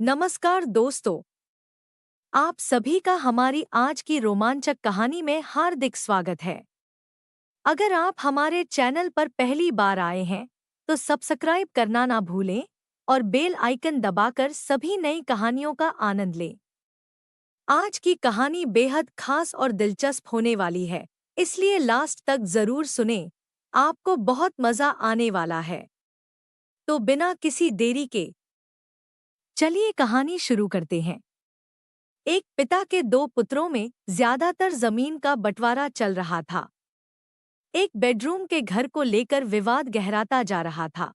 नमस्कार दोस्तों, आप सभी का हमारी आज की रोमांचक कहानी में हार्दिक स्वागत है। अगर आप हमारे चैनल पर पहली बार आए हैं, तो सब्सक्राइब करना ना भूलें और बेल आइकन दबाकर सभी नई कहानियों का आनंद लें। आज की कहानी बेहद खास और दिलचस्प होने वाली है, इसलिए लास्ट तक जरूर सुनें, आपको बहुत मजा आने वाला है। तो बिना किसी देरी के चलिए कहानी शुरू करते हैं। एक पिता के दो पुत्रों में ज्यादातर जमीन का बंटवारा चल रहा था। एक बेडरूम के घर को लेकर विवाद गहराता जा रहा था।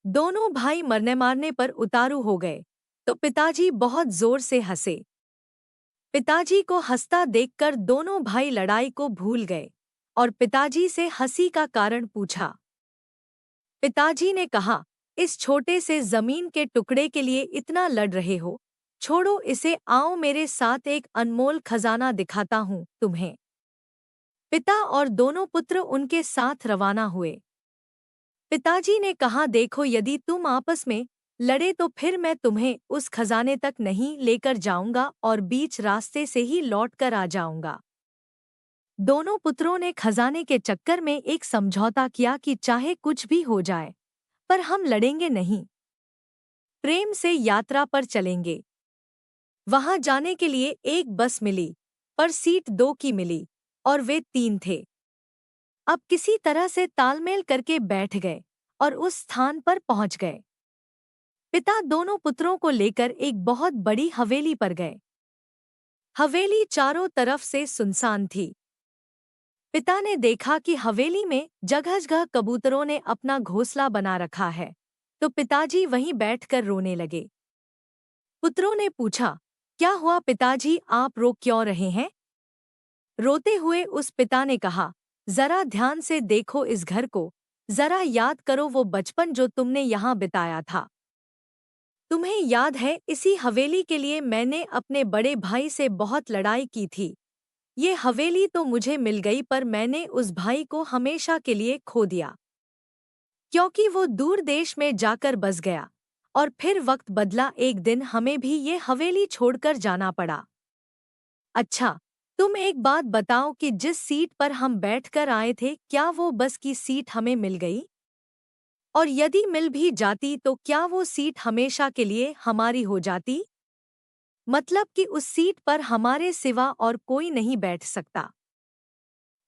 दोनों भाई मरने मारने पर उतारू हो गए, तो पिताजी बहुत जोर से हंसे। पिताजी को हंसता देखकर दोनों भाई लड़ाई को भूल गए और पिताजी से हंसी का कारण पूछा। पिताजी ने कहा, इस छोटे से जमीन के टुकड़े के लिए इतना लड़ रहे हो, छोड़ो इसे, आओ मेरे साथ, एक अनमोल खजाना दिखाता हूँ तुम्हें। पिता और दोनों पुत्र उनके साथ रवाना हुए। पिताजी ने कहा, देखो, यदि तुम आपस में लड़े तो फिर मैं तुम्हें उस खजाने तक नहीं लेकर जाऊंगा और बीच रास्ते से ही लौट कर आ जाऊंगा। दोनों पुत्रों ने खजाने के चक्कर में एक समझौता किया कि चाहे कुछ भी हो जाए, पर हम लड़ेंगे नहीं, प्रेम से यात्रा पर चलेंगे। वहां जाने के लिए एक बस मिली, पर सीट दो की मिली और वे तीन थे। अब किसी तरह से तालमेल करके बैठ गए और उस स्थान पर पहुंच गए। पिता दोनों पुत्रों को लेकर एक बहुत बड़ी हवेली पर गए। हवेली चारों तरफ से सुनसान थी। पिता ने देखा कि हवेली में जगह-जगह कबूतरों ने अपना घोंसला बना रखा है, तो पिताजी वहीं बैठकर रोने लगे। पुत्रों ने पूछा, क्या हुआ पिताजी, आप रो क्यों रहे हैं? रोते हुए उस पिता ने कहा, जरा ध्यान से देखो इस घर को, जरा याद करो वो बचपन जो तुमने यहाँ बिताया था। तुम्हें याद है, इसी हवेली के लिए मैंने अपने बड़े भाई से बहुत लड़ाई की थी। ये हवेली तो मुझे मिल गई, पर मैंने उस भाई को हमेशा के लिए खो दिया, क्योंकि वो दूर देश में जाकर बस गया और फिर वक्त बदला, एक दिन हमें भी ये हवेली छोड़कर जाना पड़ा। अच्छा, तुम एक बात बताओ कि जिस सीट पर हम बैठकर आए थे, क्या वो बस की सीट हमें मिल गई? और यदि मिल भी जाती तो क्या वो सीट हमेशा के लिए हमारी हो जाती? मतलब कि उस सीट पर हमारे सिवा और कोई नहीं बैठ सकता।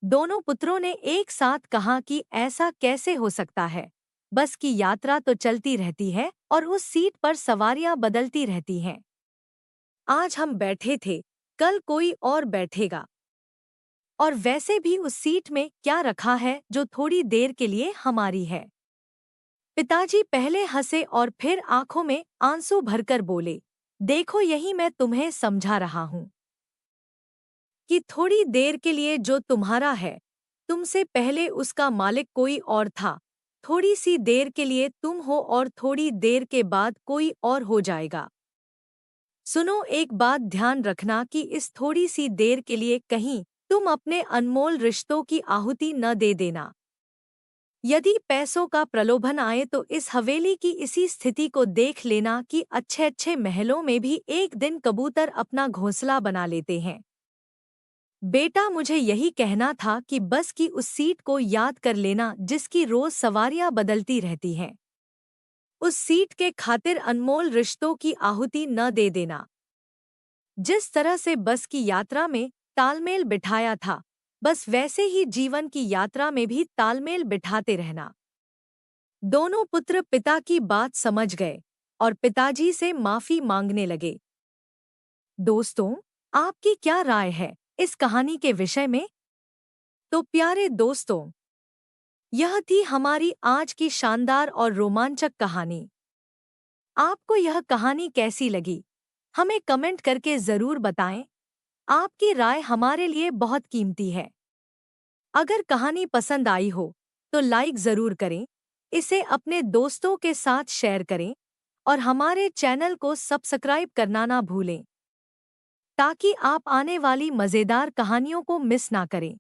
दोनों पुत्रों ने एक साथ कहा कि ऐसा कैसे हो सकता है? बस की यात्रा तो चलती रहती है और उस सीट पर सवारियां बदलती रहती हैं। आज हम बैठे थे, कल कोई और बैठेगा। और वैसे भी उस सीट में क्या रखा है जो थोड़ी देर के लिए हमारी है? पिताजी पहले हंसे और फिर आंखों में आंसू भरकर बोले, देखो, यही मैं तुम्हें समझा रहा हूँ कि थोड़ी देर के लिए जो तुम्हारा है, तुमसे पहले उसका मालिक कोई और था। थोड़ी सी देर के लिए तुम हो और थोड़ी देर के बाद कोई और हो जाएगा। सुनो, एक बात ध्यान रखना कि इस थोड़ी सी देर के लिए कहीं तुम अपने अनमोल रिश्तों की आहुति न दे देना। यदि पैसों का प्रलोभन आए तो इस हवेली की इसी स्थिति को देख लेना कि अच्छे अच्छे महलों में भी एक दिन कबूतर अपना घोंसला बना लेते हैं। बेटा, मुझे यही कहना था कि बस की उस सीट को याद कर लेना जिसकी रोज सवारियां बदलती रहती हैं। उस सीट के खातिर अनमोल रिश्तों की आहुति न दे देना। जिस तरह से बस की यात्रा में तालमेल बिठाया था, बस वैसे ही जीवन की यात्रा में भी तालमेल बिठाते रहना। दोनों पुत्र पिता की बात समझ गए और पिताजी से माफी मांगने लगे। दोस्तों, आपकी क्या राय है इस कहानी के विषय में? तो प्यारे दोस्तों, यह थी हमारी आज की शानदार और रोमांचक कहानी। आपको यह कहानी कैसी लगी, हमें कमेंट करके जरूर बताएं। आपकी राय हमारे लिए बहुत कीमती है। अगर कहानी पसंद आई हो तो लाइक जरूर करें, इसे अपने दोस्तों के साथ शेयर करें और हमारे चैनल को सब्सक्राइब करना ना भूलें, ताकि आप आने वाली मज़ेदार कहानियों को मिस ना करें।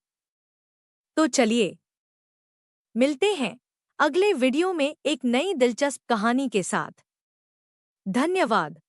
तो चलिए, मिलते हैं अगले वीडियो में एक नई दिलचस्प कहानी के साथ। धन्यवाद।